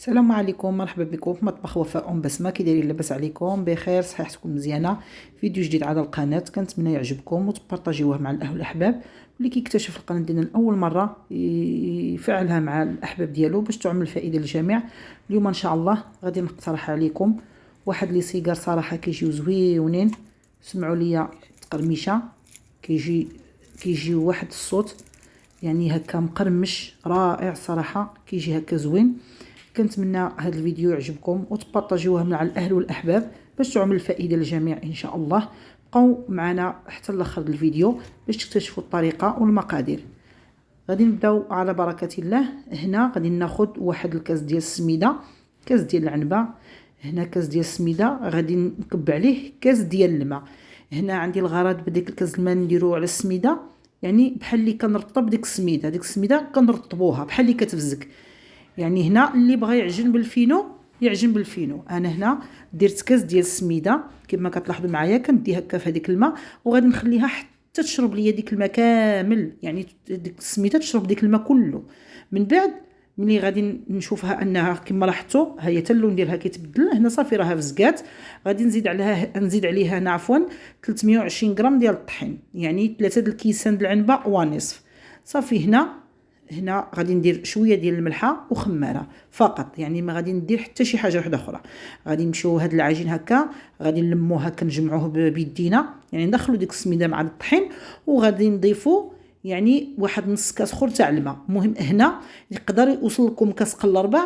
السلام عليكم، مرحبا بكم في مطبخ وفاء بسمه. كي دايرين؟ لاباس عليكم؟ بخير؟ صحتكم مزيانه؟ فيديو جديد على القناه، كنتمنى يعجبكم وتبارطاجيوه مع الاهل والاحباب. واللي كيكتشف القناه ديالنا لاول مره يفعلها مع الاحباب ديالو باش تعم الفائده للجميع. اليوم ان شاء الله غادي نقترح عليكم واحد لي سيجار صراحه كيجيو زويونين. سمعوا ليا تقرميشه، كيجي واحد الصوت يعني هكا مقرمش رائع صراحه، كيجي هكا زوين. كنتمنى هذا الفيديو يعجبكم وتبارطاجيوه مع الاهل والاحباب باش تعمل الفائده للجميع ان شاء الله. بقاو معنا حتى لاخر الفيديو باش تكتشفوا الطريقه والمقادير. غادي نبداو على بركه الله. هنا غادي ناخذ واحد الكاس ديال السميده، كاس ديال العنبه. هنا كاس ديال السميده غادي نكب عليه كاس ديال الماء. هنا عندي الغرض بديك الكاس الماء نديرو على السميده، يعني بحال اللي كنرطب ديك السميده. ديك السميده كنرطبوها بحال اللي كتفزك. يعني هنا اللي بغى يعجن بالفينو يعجن بالفينو. انا هنا درت كاس ديال السميده كما كتلاحظوا معايا، كندي هكا في هذيك الماء وغادي نخليها حتى تشرب ليا ديك الماء كامل، يعني ديك السميده تشرب ديك الماء كله. من بعد ملي غادي نشوفها انها كما لاحظتوا ها هي حتى اللون ديالها كيتبدل، هنا صافي راها فزقات. غادي نزيد عليها هنا 320 غرام ديال الطحين، يعني 3 د الكيسان د العنبه ونصف. صافي هنا غادي ندير شويه ديال الملحه وخماره فقط، يعني ما غادي ندير حتى شي حاجه واحده اخرى. غادي نمشيو هاد العجين هكا، غادي نلموه هكا نجمعوه بيدينا، يعني ندخلوا ديك السميده مع الطحين وغادي نضيفوا يعني واحد نص كاس اخر تاع الماء. المهم هنا يقدر يوصل لكم كاس قل ربع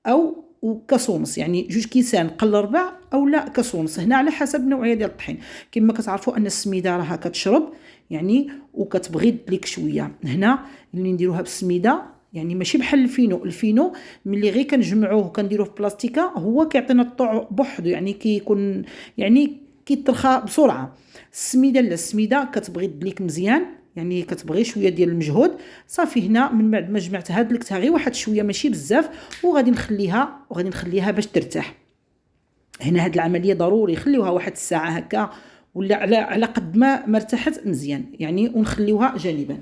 او وكاس ونص، يعني 2 كيسان قل ربع او لا كاس ونص، هنا على حسب النوعيه ديال الطحين. كما كتعرفوا ان السميده راها كتشرب يعني وكتبغي ليك شويه. هنا اللي نديروها بالسميده يعني ماشي بحال الفينو ملي غير كنجمعوه وكنديروه في بلاستيكه هو كيعطينا الطعم بوحدو، يعني كيكون يعني كيترخى بسرعه. السميده لا، السميده كتبغي دليك مزيان، يعني كتبغي شويه ديال المجهود. صافي هنا من بعد ما جمعتها دلكتها غير واحد شويه ماشي بزاف، وغادي نخليها باش ترتاح. هنا هاد العمليه ضروري خليوها واحد الساعه هكا ولا على قد ما ارتاحت مزيان يعني، ونخليوها جانبا.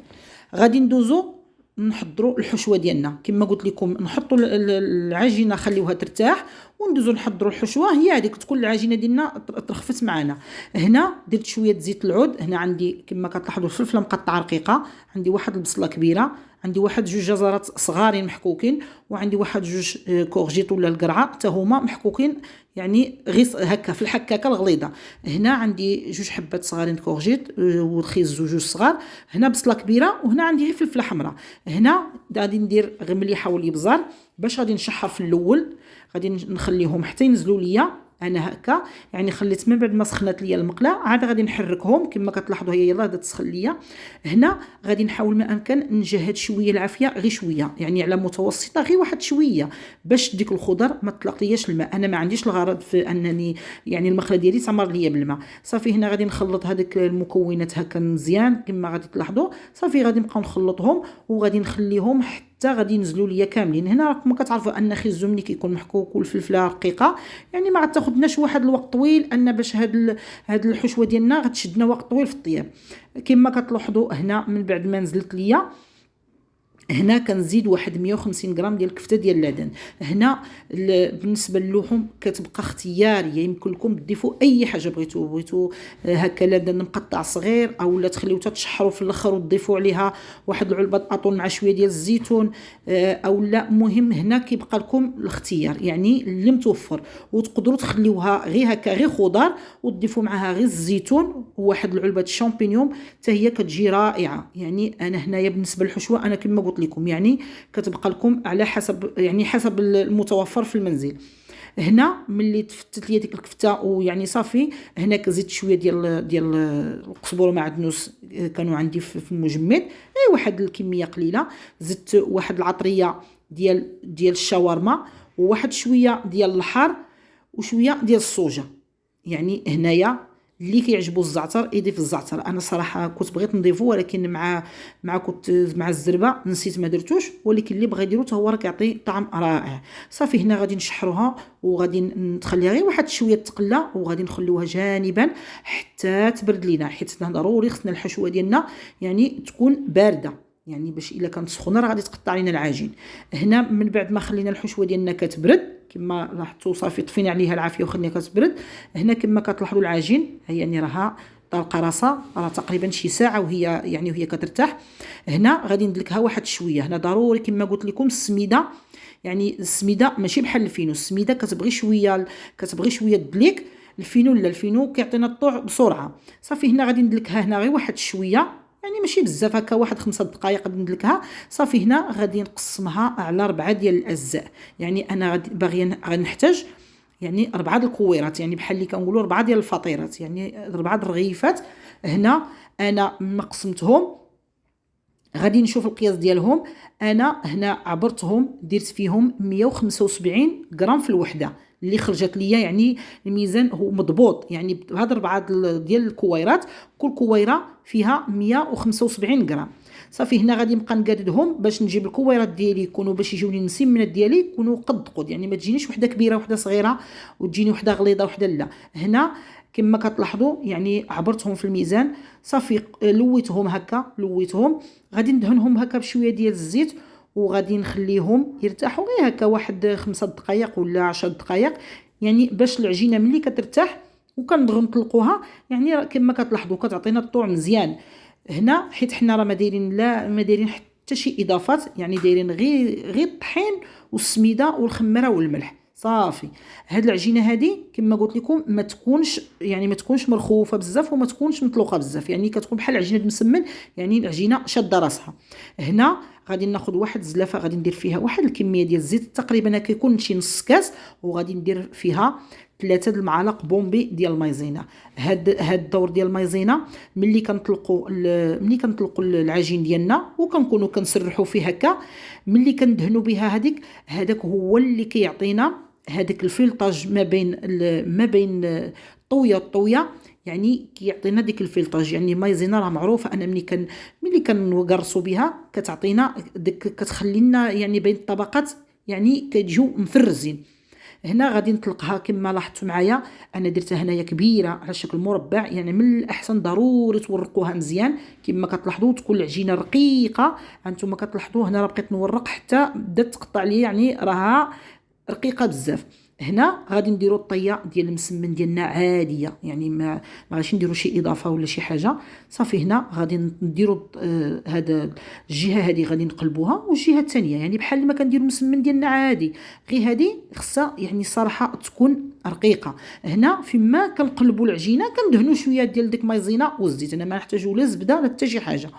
غادي ندوزو نحضروا الحشوه ديالنا. كما قلت لكم نحطوا العجينه خليوها ترتاح وندوزو نحضروا الحشوه. هي هذيك تكون العجينه ديالنا ترخفت معنا. هنا درت شويه زيت العود. هنا عندي كما كتلاحظوا الفلفله مقطعه رقيقه، عندي واحد البصله كبيره، عندي واحد 2 جزرات صغارين محكوكين، وعندي واحد 2 كورجيط ولا القرعه حتى هما محكوكين يعني غير هكا في الحكاكه الغليظه. هنا عندي 2 حبات صغارين كورجيط والخيز 2 صغار. هنا بصله كبيره، وهنا عندي غير فلفله حمراء. هنا غادي ندير غير مليحه والابزار باش غادي نشحر في الاول. غادي نخليهم حتى ينزلوا ليا انا هكا، يعني خليت من بعد ما سخنات ليا المقله عاد غادي نحركهم. كما كتلاحظوا هي يلاه بدات تسخن ليا. هنا غادي نحاول ما امكن نجهد شويه العافيه، غير شويه يعني على متوسطه، غير واحد شويه باش ديك الخضر ما تطلق لياش الماء. انا ما عنديش الغرض في انني يعني المقله ديالي تمر ليا بالماء. صافي هنا غادي نخلط هذيك المكونات هكا مزيان كما غادي تلاحظوا. صافي غادي نبقاو نخلطهم وغادي نخليهم حتى غادي ينزلوا ليا كاملين. هنا راكم كتعرفوا ان خيزو ملي كيكون محكوك والفلفله رقيقه يعني ما غتاخذناش واحد الوقت طويل ان باش هاد الحشوه ديالنا غتشدنا وقت طويل في الطياب. كما كتلاحظوا هنا من بعد ما نزلت ليا هنا كنزيد واحد 150 غرام ديال الكفته ديال اللدن. هنا بالنسبه للحوم كتبقى اختياريه، يمكن لكم تضيفوا اي حاجه بغيتو هكا لدن مقطع صغير او لا تخليو تشحروا في الاخر وتضيفوا عليها واحد العلبه اطون مع شويه ديال الزيتون او لا. مهم هنا كيبقى لكم الاختيار يعني اللي متوفر، وتقدروا تخليوها غير هكا غير خضار وتضيفوا معها غير الزيتون وواحد العلبه الشامبينيون حتى هي كتجي رائعه. يعني انا هنايا بالنسبه للحشوه انا كما قلت لكم يعني كتبقى لكم على حسب يعني حسب المتوفر في المنزل. هنا ملي تفتت ليا ديك الكفته ويعني صافي هنا كزيد شويه ديال القزبور ومعدنوس كانوا عندي في المجمد، اي واحد الكميه قليله. زدت واحد العطريه ديال الشاورما وواحد شويه ديال الحار وشويه ديال الصوجه. يعني هنايا اللي كيعجبو الزعتر يضيف الزعتر. انا صراحه كنت بغيت نضيفه ولكن مع الزربه نسيت ما درتوش، ولكن اللي بغى يديرو حتى هو راه كيعطي طعم رائع. صافي هنا غادي نشحروها وغادي نخليها غير واحد شويه تقله وغادي نخليوها جانبا حتى تبرد لينا، حيت ضروري خصنا الحشوه ديالنا يعني تكون بارده. يعني باش الا كانت سخونه راه غادي تقطع لينا العجين. هنا من بعد ما خلينا الحشوه ديالنا كتبرد كما لاحظتوا صافي طفينا عليها العافيه وخلينا كتبرد. هنا كما كتلاحظوا العجين هي يعني راها طالقه راسها راه تقريبا شي ساعه وهي كترتاح. هنا غادي ندلكها واحد شويه. هنا ضروري كما قلت لكم السميده، يعني السميده ماشي بحال الفينو، السميده كتبغي شويه دليك. الفينو كيعطينا الطوع بسرعه. صافي هنا غادي ندلكها هنا غير واحد شويه، يعني ماشي بزاف هكا، واحد 5 دقائق غادي ندلكها. صافي هنا غادي نقسمها على 4 ديال الاجزاء. يعني انا غادي نحتاج يعني 4 الكويرات، يعني بحال اللي كنقولوا 4 ديال الفطيرات، يعني 4 الرغيفات. هنا انا مقسمتهم، غادي نشوف القياس ديالهم. انا هنا عبرتهم درت فيهم 175 غرام في الوحده اللي خرجت ليا، يعني الميزان هو مضبوط. يعني بهاد 4 ديال الكويرات كل كويره فيها 175 غرام. صافي هنا غادي نبقى نقادهم باش نجيب الكويرات ديالي يكونوا باش يجوني المسمنات ديالي يكونوا قد، يعني ما تجينيش وحده كبيره وحده صغيره وتجيني وحده غليظه وحده لا. هنا كما كتلاحظوا يعني عبرتهم في الميزان. صافي لويتهم غادي ندهنهم هكا بشويه ديال الزيت وغادي نخليهم يرتاحوا غير هكا واحد 5 دقائق ولا 10 دقائق، يعني باش العجينه ملي كترتاح وكنبغيو نطلقوها يعني كما كتلاحظوا كتعطينا الطوع مزيان. هنا حيت حنا راه ما دايرين حتى شي اضافات، يعني دايرين غير الطحين والسميده والخميره والملح صافي. هاد العجينه هادي كما قلت لكم ما تكونش مرخوفه بزاف وما تكونش مطلوقه بزاف، يعني كتكون بحال عجينه المسمن، يعني العجينه شاده راسها. هنا غادي ناخذ واحد الزلافه غادي ندير فيها واحد الكميه ديال الزيت تقريبا كيكون شي نص كاس، وغادي ندير فيها 3 المعالق بومبي ديال المايزينا. هاد الدور ديال المايزينا ملي كنطلقوا العجين ديالنا وكنكونوا كنسرحوا فيه هكا، ملي كندهنوا بها هذاك هو اللي كيعطينا هذاك الفلطاج ما بين الطويه، يعني كيعطينا ديك الفلطاج. يعني مايزينا راه معروفه انا ملي كنقرصوا بها كتعطينا كتخلي لنا يعني بين الطبقات يعني كتجيو مفرزين. هنا غادي نطلقها كما لاحظتوا معايا، انا درتها هنايا كبيره على شكل مربع، يعني من الاحسن ضروري تورقوها مزيان كما كتلاحظوا تكون العجينه رقيقه. هانتوما كتلاحظوا هنا راه بقيت نورق حتى بدات تقطع لي، يعني راها رقيقه بزاف. هنا غادي نديروا الطيه ديال المسمن ديالنا عاديه، يعني ما غاديش نديروا شي اضافه ولا شي حاجه. صافي هنا غادي نديروا هذا الجهه هذه غادي نقلبوها والجهه الثانيه يعني بحال ما كنديروا المسمن ديالنا عادي، غير هذه خصها يعني الصراحه تكون رقيقه. هنا فيما كنقلبوا العجينه كندهنوا شويه ديال ديك مايزينا والزيت، انا ما نحتاجوا لا زبده لا حتى شي حاجه.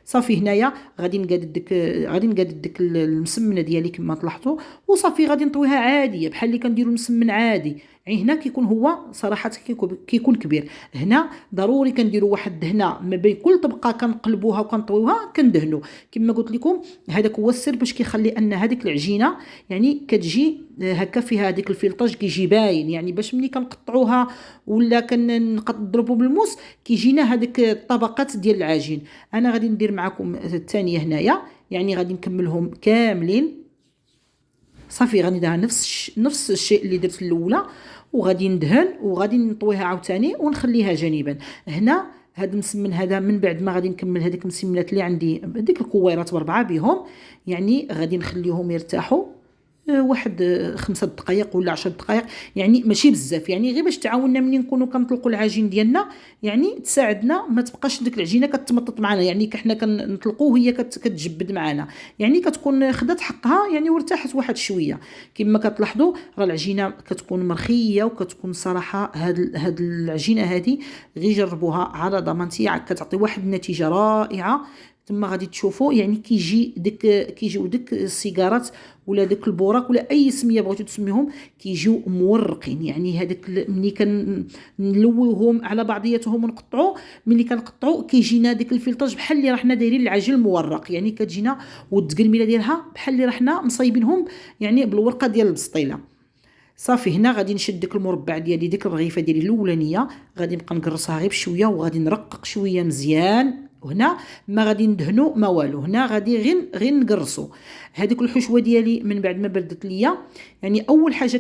صافي هنايا غادي نقاد ديك المسمنه ديالي كما تلاحظوا، وصافي غادي نطويها عاديه بحال اللي كنديروا المسمن عادي. يعني هنا كيكون هو صراحه كيكون كبير. هنا ضروري كنديروا واحد الدهنه ما بين كل طبقه كنقلبوها وكنطويوها كندهنوا كما قلت لكم. هذاك هو السر باش كيخلي ان هذيك العجينه يعني كتجي هكا فيها هذيك الفلطاج كيجي باين، يعني باش ملي كنقطعوها ولا كنضربوا بالموس كيجينا هذيك الطبقات ديال العجين. انا غادي ندير معكم الثانيه هنايا، يعني غادي نكملهم كاملين. صافي غادي ندير نفس الشيء اللي درت الاولى، وغادي ندهن وغادي نطويها عاوتاني ونخليها جانبا. هنا هاد المسمن هذا من بعد ما غادي نكمل هذيك المسمنات اللي عندي ديك الكويرات ب4 بهم، يعني غادي نخليهم يرتاحوا واحد 5 دقائق ولا 10 دقائق، يعني ماشي بزاف، يعني غير باش تعاوننا ملي نكونوا كنطلقوا العجين ديالنا، يعني تساعدنا ما تبقاش ديك العجينه كتمطط معنا، يعني حنا كنطلقوا وهي كتجبد معنا، يعني كتكون خدات حقها يعني وارتاحت واحد شويه. كما كتلاحظوا راه العجينه كتكون مرخيه وكتكون صراحه هاد العجينه هذه غير جربوها على ضمانتي كتعطي واحد النتيجه رائعه. ثم غادي تشوفوا يعني كيجيو ديك السيجارات ولا داك البوراك ولا اي سميه بغيتو تسميهم كيجيو مورقين، يعني هذاك ملي كنلويوهم على بعضياتهم ونقطعوا، ملي كنقطعوا كيجينا ديك الفلطاج بحال اللي راحنا دايرين العجين المورق، يعني كتجينا والتقرميله ديالها بحال اللي راحنا مصايبينهم يعني بالورقه ديال البسطيله. صافي هنا غادي نشد ديك المربع ديالي ديك الرغيفه ديالي الاولانيه، غادي نبقى نقرصها غير بشويه وغادي نرقق شويه مزيان. وهنا ما غادي ندهنوا ما والو، هنا غادي غير نقرصوا هذيك الحشوه ديالي. من بعد ما بردت ليا يعني اول حاجه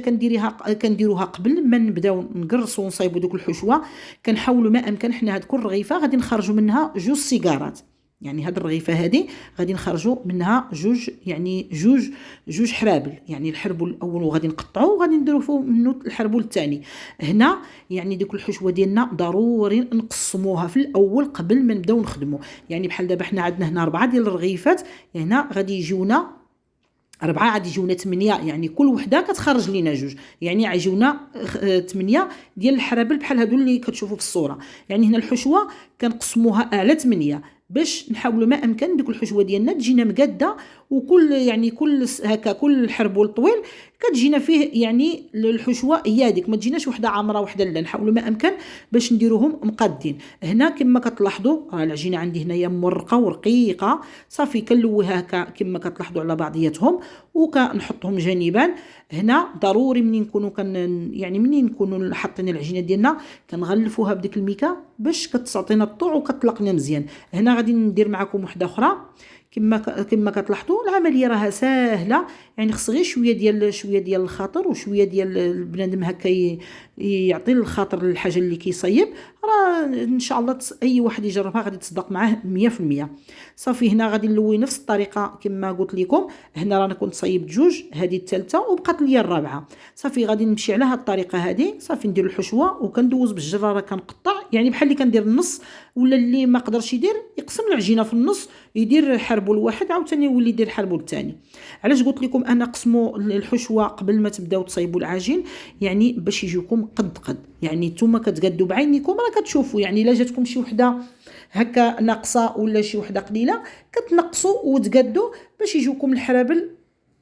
كنديروها قبل ما نبداو نقرصوا ونصايبوا دوك الحشوه، كنحاولوا ما امكن حنا هاد كل رغيفه غادي نخرجوا منها 2 سيجارات، يعني هاد الرغيفه هذه غادي نخرجوا منها جوج حرابل، يعني الحربول الاول وغادي نقطعوه وغادي نديروا فوق منه الحربول الثاني. هنا يعني ديك الحشوه ديالنا ضروري نقسموها في الاول قبل ما نبداو نخدموا. يعني بحال دابا حنا عندنا هنا 4 ديال الرغيفات، هنا غادي يجيونا 4 غادي يجيونا 8، يعني كل وحده كتخرج لينا جوج، يعني غيجيونا 8 ديال الحرابل بحال هادو اللي كتشوفوا في الصوره. يعني هنا الحشوه كنقسموها على 8 باش نحاولوا ما امكن ديك الحشوه ديالنا تجينا مقاده، وكل يعني كل هكا كل حربول طويل كتجينا فيه يعني الحشوه هي هذيك، ما تجيناش وحده عامره وحده لا، نحاولوا ما امكن باش نديروهم مقادين. هنا كما كتلاحظوا راه العجينه عندي هنايا مرقه ورقيقه، صافي كنلويها هكا كما كتلاحظوا على بعضياتهم وكنحطهم جانبا. هنا ضروري منين نكونوا حاطين العجينه ديالنا كنغلفوها بديك الميكا باش كتعطينا الطوع وكتلقنا مزيان. هنا غادي ندير معكم وحده اخرى. كما كتلاحظوا العمليه راها ساهله، يعني خص غير شويه ديال الخاطر وشويه ديال البنادم هكا يعطي الخاطر للحاجه اللي كيصيب، راه ان شاء الله اي واحد يجربها غادي تصدق معاه 100%. صافي هنا غادي نلوي نفس الطريقه كما قلت لكم. هنا رانا كنت صايبت جوج، هذه الثالثه وبقات لي الرابعه. صافي غادي نمشي على هذه الطريقه هذه. صافي ندير الحشوه وكندوز بالجراره كنقطع، يعني بحال اللي كندير النص، ولا اللي ما قدرش يدير يقسم العجينه في النص، يدير حربول واحد عاوتاني يولي يدير حربول الثاني. علاش قلت لكم انا قسموا الحشوه قبل ما تبداو تصايبوا العجين؟ يعني باش يجيكم قد، يعني نتوما كتقادوا بعينيكم راه كتشوفوا، يعني الا جاتكم شي وحده هكا ناقصه ولا شي وحده قليله كتنقصوا وتقادوا باش يجوكم الحرابل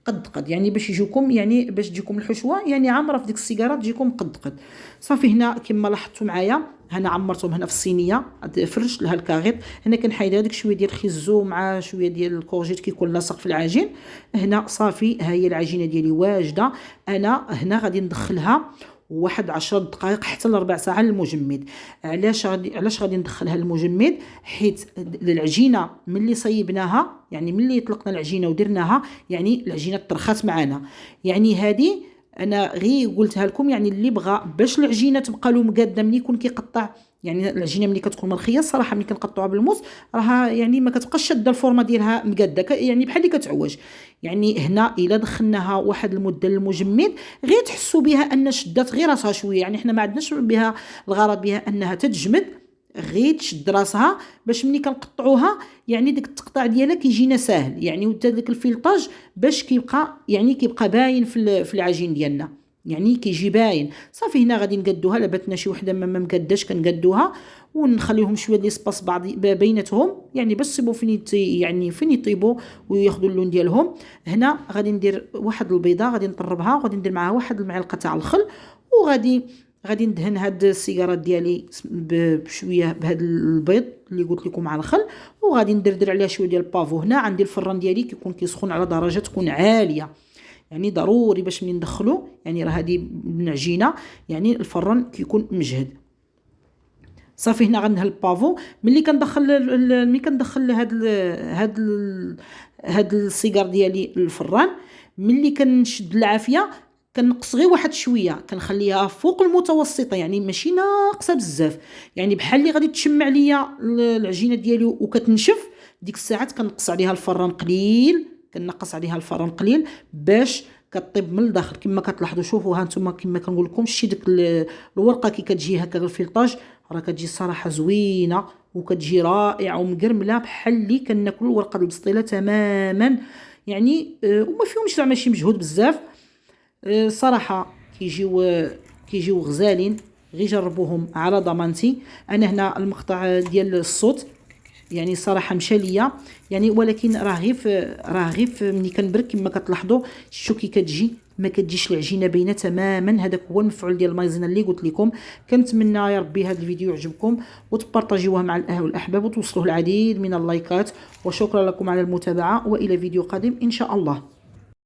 قد، يعني باش يجوكم، يعني باش تجيكم الحشوه يعني عامره في ديك السيجاره تجيكم قد. صافي هنا كما لاحظتوا معايا هنا عمرتهم هنا في الصينيه، فرشت لها الكاغيط. هنا كنحيد هذيك شويه ديال الخيزو مع شويه ديال الكورجيت كيكون لاصق في العجين. هنا صافي ها هي العجينه ديالي واجده. انا هنا غادي ندخلها 10 دقائق حتى ل4 ساعات للمجمد. علاش غادي ندخلها للمجمد؟ حيت العجينه ملي صيبناها، يعني ملي طلقنا العجينه ودرناها، يعني العجينه طرخات معنا. يعني هذه انا غير قلتها لكم، يعني اللي بغى باش العجينه تبقى له مقاده ملي يكون كيقطع، يعني العجينه ملي كتكون مرخيه الصراحه ملي كنقطعوها بالموس راها يعني ما كتبقاش شاده الفورمه ديالها مقاده، يعني بحال اللي كتعوج. يعني هنا الا دخلناها واحد المده للمجمد غير تحسوا بها ان شدات غير راسها شويه، يعني حنا ما عندناش بها الغرض بها انها تتجمد، غير تشد راسها باش ملي كنقطعوها يعني ديك التقطاع ديالها كيجينا ساهل، يعني وتا داك الفلطاج باش كيبقى باين في العجين ديالنا، يعني كيجي باين. صافي هنا غادي نقادوها، لباتنا شي وحده ما مقاداش كنقادوها ونخليهم شويه ديال سباس بعض بيناتهم، يعني باش يصيبوا فين يطيبوا وياخذوا اللون ديالهم. هنا غادي ندير واحد البيضه غادي نطربها وغادي ندير معها واحد المعلقه تاع الخل، وغادي ندهن هاد السيجارات ديالي بشويه بهذا البيض اللي قلت لكم على الخل، وغادي ندردر عليها شويه ديال البافو. هنا عندي الفران ديالي كيكون كيسخن على درجه تكون عاليه، يعني ضروري باش من ندخلو، يعني راه هذه العجينه يعني الفران كيكون مجهد. صافي هنا غندهن البافو. ملي كندخل هاد السيجار ديالي للفران، ملي كنشد العافيه كنقص غير واحد شويه، كنخليها فوق المتوسطه، يعني ماشي ناقصه بزاف، يعني بحال اللي غادي تشمع ليا العجينه ديالي وكتنشف، ديك الساعات كنقص عليها الفران قليل، باش كطيب من الداخل. كما كتلاحظوا شوفوا ها نتوما كما كنقول لكم، شتي ديك الورقه كي كتجي هكا الفلطاج راه كتجي الصراحه زوينه وكتجي رائعه ومقرمله بحال اللي كناكلوا الورقه البسطيله تماما، يعني وما فيهمش زعما شي مجهود بزاف. صراحه كيجيو غزالين، غير جربوهم على ضمانتي. انا هنا المقطع ديال الصوت يعني صراحه مشى ليا، يعني ولكن راه غير ملي كنبرك كما كتلاحظوا شتو كي كتجي ما كتجيش العجينه باينه تماما. هذاك هو المفعول ديال المايزينا اللي قلت لكم. كنتمنى يا ربي هذا الفيديو يعجبكم وتبارطاجيوه مع الاهل والاحباب وتوصلوه العديد من اللايكات، وشكرا لكم على المتابعه، والى فيديو قادم ان شاء الله.